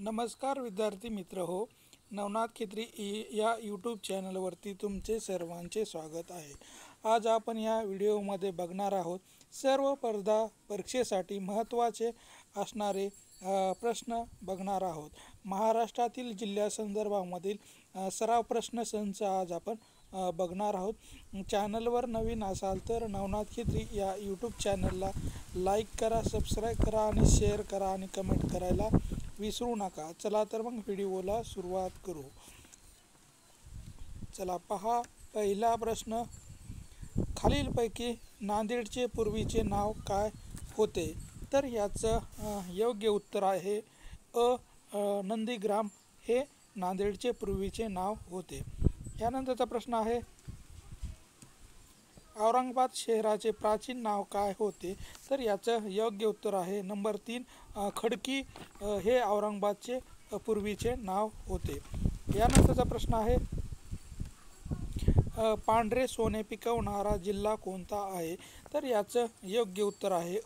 नमस्कार विद्यार्थी मित्र हो. नवनाथ खेत्री या यूट्यूब चॅनलवरती तुमचे सर्वांचे स्वागत आहे. आज आपण या व्हिडिओमध्ये बघणार आहोत सर्व स्पर्धा परीक्षेसाठी महत्त्वाचे असणारे प्रश्न बघणार आहोत. महाराष्ट्रातील जिल्ह्यासंदर्भामधील सराव प्रश्न संच आज आपण बघणार आहोत. चॅनलवर नवीन असाल तर नवनाथ खेत्री या यूट्यूब चॅनलला लाईक करा, सबस्क्राईब करा आणि शेअर करा आणि कमेंट करायला विसरू नका. चला तर मग व्हिडिओला सुरुवात करू. चला पहा, पहिला प्रश्न, खालीलपैकी नांदेडचे पूर्वीचे नाव काय होते? तर याचं योग्य उत्तर आहे नंदीग्राम हे नांदेडचे पूर्वीचे नाव होते. यानंतरचा प्रश्न आहे, औरंगाबाद शहराचे प्राचीन नाव काय होते? तर याचं योग्य उत्तर आहे नंबर 3 खडकी हे औरंगाबादचे पूर्वीचे नाव होते. यानंतरचा प्रश्न आहे, पांढरे सोने पिकवणारा जिल्हा कोणता आहे? तर याचं योग्य उत्तर आहे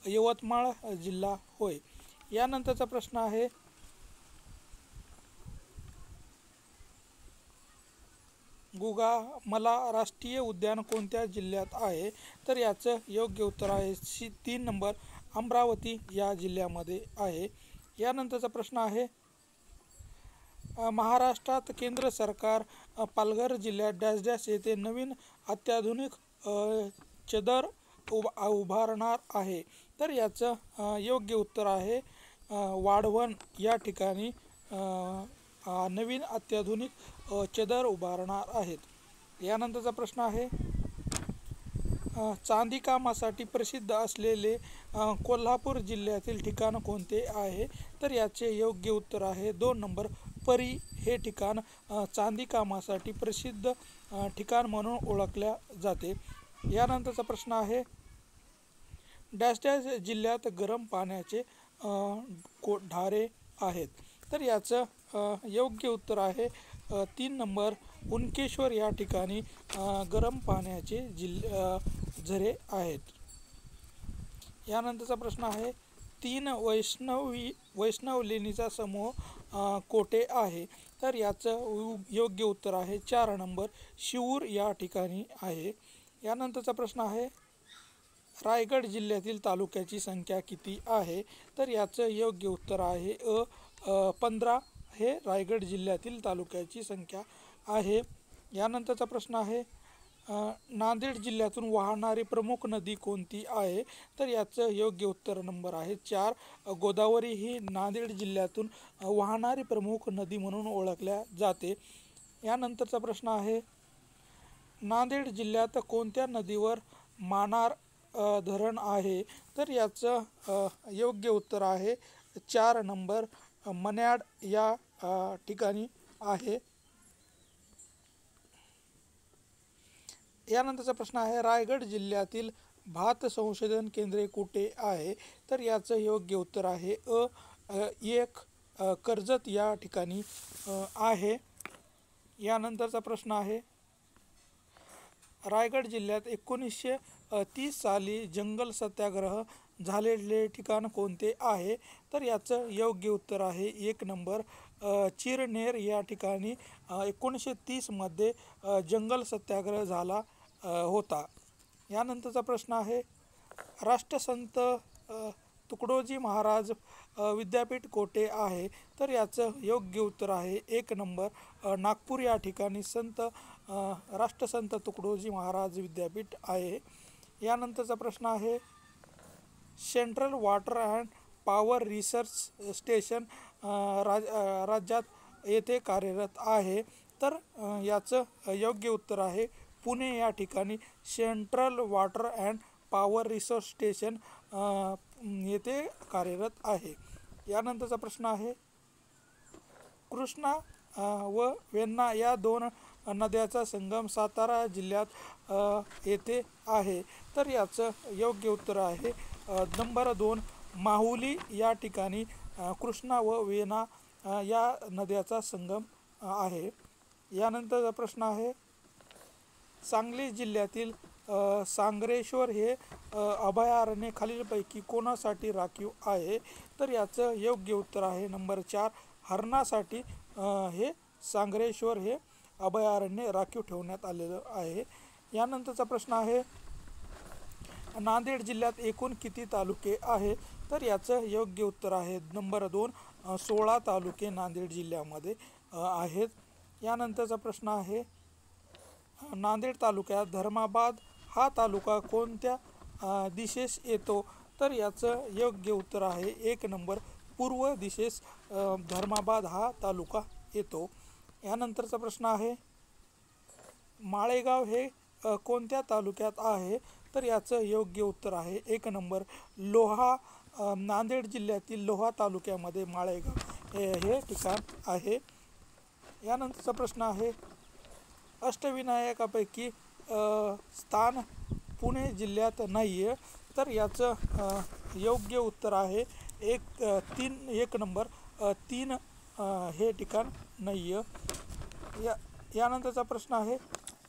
यवतमाळ जिल्हा होय. यानंतरचा प्रश्न आहे, गुगामला राष्ट्रीय उद्यान कोणत्या जिल्ह्यात आहे? तर याचं योग्य उत्तर आहे 3 नंबर अमरावती या जिल्ह्यामध्ये आहे. यानंतरचा प्रश्न आहे, महाराष्ट्रात केंद्र सरकार पालघर जिल्ह्यात डॅश डॅश येथे नवीन अत्याधुनिक चदर उभारणार आहे. तर याचं योग्य उत्तर आहे वाढवण या ठिकाणी नवीन अत्याधुनिक चदर उभारणार आहेत. यानंतरचा प्रश्न आहे, चांदी कामासाठी प्रसिद्ध असलेले कोल्हापूर जिल्ह्यातील ठिकाण कोणते आहे? तर याचे योग्य उत्तर आहे 2 नंबर परी हे ठिकाण चांदी कामासाठी प्रसिद्ध ठिकाण म्हणून ओळखल्या जाते. यानंतरचा प्रश्न आहे, डॅश डॅश जिल्ह्यात गरम पाण्याचे ढारे आहेत. तर याचं योग्य उत्तर आहे 3 नंबर उनकेश्वर या ठिकाणी गरम पाण्याचे झरे आहेत. यानंतरचा प्रश्न आहे, 3 वैष्णव लेणीचा समूह कोठे आहे? तर याचं योग्य उत्तर आहे 4 नंबर शिऊर या ठिकाणी आहे. यानंतरचा प्रश्न आहे, रायगड जिल्ह्यातील तालुक्याची संख्या किती आहे? तर याचं योग्य उत्तर आहे 15 हे रायगड जिल्ह्यातील तालुक्याची संख्या आहे. यानंतरचा प्रश्न आहे, नांदेड जिल्ह्यातून वाहणारी प्रमुख नदी कोणती आहे? तर याचं योग्य उत्तर नंबर आहे 4 गोदावरी ही नांदेड जिल्ह्यातून वाहणारी प्रमुख नदी म्हणून ओळखल्या जाते. यानंतरचा प्रश्न आहे, नांदेड जिल्ह्यात कोणत्या नदीवर मानार धरण आहे? तर याचं योग्य उत्तर आहे 4 नंबर मन्याड या ठिकाणी आहे. यानंतरचा प्रश्न आहे, रायगड जिल्ह्यातील भात संशोधन केंद्रे कुठे आहे? तर याचं योग्य उत्तर आहे 1 कर्जत या ठिकाणी आहे. यानंतरचा प्रश्न आहे, रायगड जिल्ह्यात 1930 साली जंगल सत्याग्रह झालेले ठिकाण कोणते आहे? तर याचं योग्य उत्तर आहे 1 नंबर चिरनेर या ठिकाणी 1930 मध्ये जंगल सत्याग्रह झाला होता. यानंतरचा प्रश्न आहे, राष्ट्रसंत तुकडोजी महाराज विद्यापीठ कोठे आहे? तर याचं योग्य उत्तर आहे 1 नंबर नागपूर या ठिकाणी राष्ट्रसंत तुकडोजी महाराज विद्यापीठ आहे. यानंतरचा प्रश्न आहे, central water and power research station राज्यात येथे कार्यरत आहे. तर याचं योग्य उत्तर आहे पुणे या ठिकाणी central water and power research station येथे कार्यरत आहे. यानंतरचा प्रश्न आहे, कृष्णा व वेण्णा या 2 नद्याचा संगम सातारा जिल्ह्यात येथे आहे. तर याचं योग्य उत्तर आहे नंबर 2 माहुली या ठिकाणी कृष्णा व वेण्णा या नद्याचा संगम आहे. यानंतरचा प्रश्न आहे, सांगली जिल्ह्यातील सांगरेश्वर हे अभयारण्य खालीलपैकी कोणासाठी राखीव आहे? तर याचं योग्य उत्तर आहे नंबर 4 हरणासाठी हे सांगरेश्वर हे अभयारण्य राखीव ठेवण्यात आलेलं आहे. यानंतरचा प्रश्न आहे नांदेड जिल्ह्यात एकूण किती तालुके आहे? तर याचं योग्य उत्तर आहे नंबर 2 16 तालुके नांदेड जिल्ह्यामध्ये आहेत. यानंतरचा प्रश्न आहे नांदेड तालुक्यात धर्माबाद हा तालुका कोणत्या दिशेस येतो? तर याचं योग्य उत्तर आहे 1 नंबर पूर्व दिशेस धर्माबाद हा तालुका येतो. यानंतरचा प्रश्न आहे माळेगाव हे कोणत्या तालुक्यात आहे? तर याचं योग्य उत्तर आहे 1 नंबर लोहा नांदेड जिल्ह्यातील लोहा तालुक्यामध्ये माळेगाव हे ठिकाण आहे. यानंतरचा प्रश्न आहे अष्टविनायकापैकी स्थान पुणे जिल्ह्यात नाही आहे. तर याचं योग्य उत्तर आहे 1 नंबर 3 हे ठिकाण नाही आहे. यानंतरचा प्रश्न आहे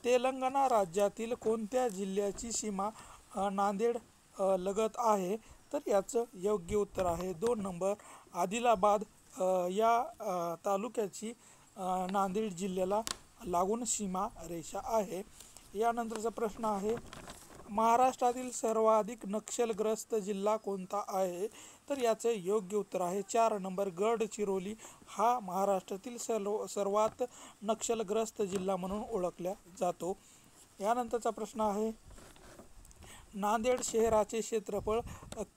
तेलंगणा राज्यातील कोणत्या जिल्ह्याची सीमा नांदेड लगत आहे? तर याचं योग्य उत्तर आहे 2 नंबर आदिलाबाद या तालुक्याची नांदेड जिल्ह्याला लागून सीमा रेषा आहे. यानंतरचा प्रश्न आहे महाराष्ट्रातील सर्वाधिक नक्षलग्रस्त जिल्हा कोणता आहे? तर याचं योग्य उत्तर आहे 4 नंबर गडचिरोली हा महाराष्ट्रातील सर्वात नक्षलग्रस्त जिल्हा म्हणून ओळखला जातो. यानंतरचा प्रश्न आहे नांदेड शहराचे क्षेत्रफळ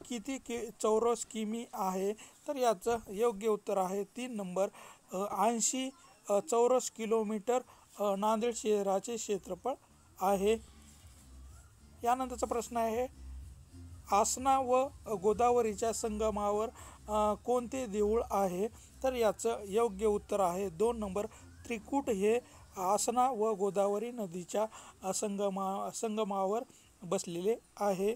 किती चौरस किमी आहे? तर याचं योग्य उत्तर आहे 3 नंबर 80 चौरस किलोमीटर नांदेड शहराचे क्षेत्रफळ आहे. यानंतरचा प्रश्न आहे आसना व गोदावरीच्या संगमावर कोणते देऊळ आहे? तर याचं योग्य उत्तर आहे 2 नंबर त्रिकूट हे आसना व गोदावरी नदीच्या संगमावर बसलेले आहे.